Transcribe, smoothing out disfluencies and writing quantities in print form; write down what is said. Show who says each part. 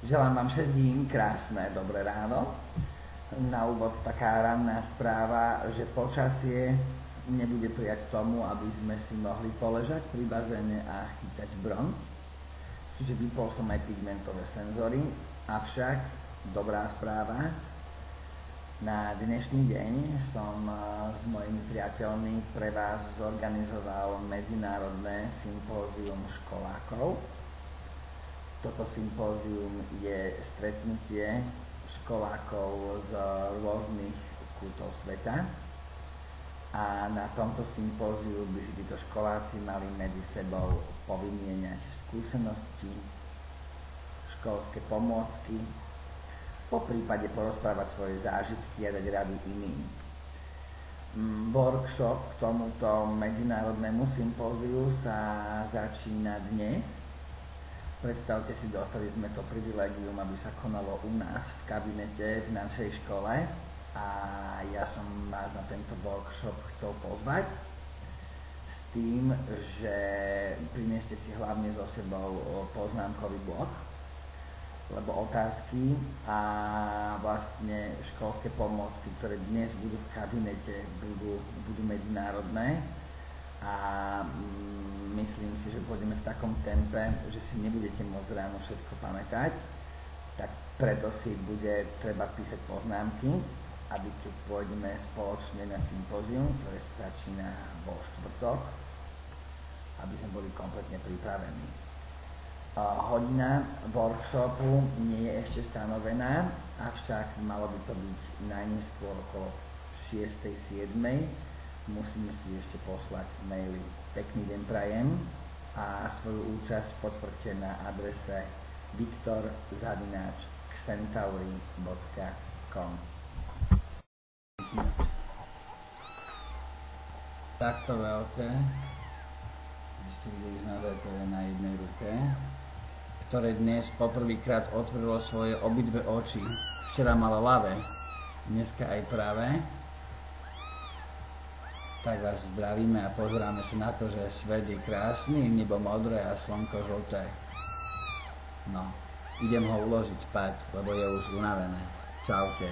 Speaker 1: Želám vám všetkým krásne dobré ráno. Na úvod taká ranná správa, že počasie nebude prijať tomu, aby sme si mohli poležať pri bazéne a chytať bronz. Čiže vypol som aj pigmentové senzory, avšak dobrá správa. Na dnešný deň som s mojimi priateľmi pre vás zorganizoval medzinárodné sympózium školákov. Toto sympózium je stretnutie školákov z rôznych kútov sveta a na tomto sympóziu by si títo školáci mali medzi sebou povymieňať skúsenosti, školské pomôcky, po prípade porozprávať svoje zážitky a dať rady iným. Workshop k tomuto medzinárodnému sympóziu sa začína dnes. Predstavte si, dostali sme to privilegium, aby sa konalo u nás v kabinete v našej škole a ja som vás na tento workshop chcel pozvať s tým, že prineste si hlavne so sebou poznámkový blok, lebo otázky a vlastne školské pomôcky, ktoré dnes budú v kabinete, budú medzinárodné a myslím si, že pôjdeme v takom tempe, že si nebudete môcť ráno všetko pamätať, tak preto si bude treba písať poznámky, aby keď pôjdeme spoločne na sympózium, ktoré sa začína vo štvrtok, aby sme boli kompletne pripravení. Hodina workshopu nie je ešte stanovená, avšak malo by to byť najneskôr okolo 6.7. Musím si ešte poslať maily. Pekný deň prajem a svoju účasť potvrďte na adrese viktor@xentauri.com. Takto veľké, ešte vidíš navetové na jednej ruke, ktoré dnes poprvýkrát otvorilo svoje obidve oči. Včera malo ľavé, dneska aj pravé. Tak vás zdravíme a pozeráme sa na to, že svet je krásny, nebo modré a slnko žlté. No, idem ho uložiť spať, lebo je už unavené. Čaute.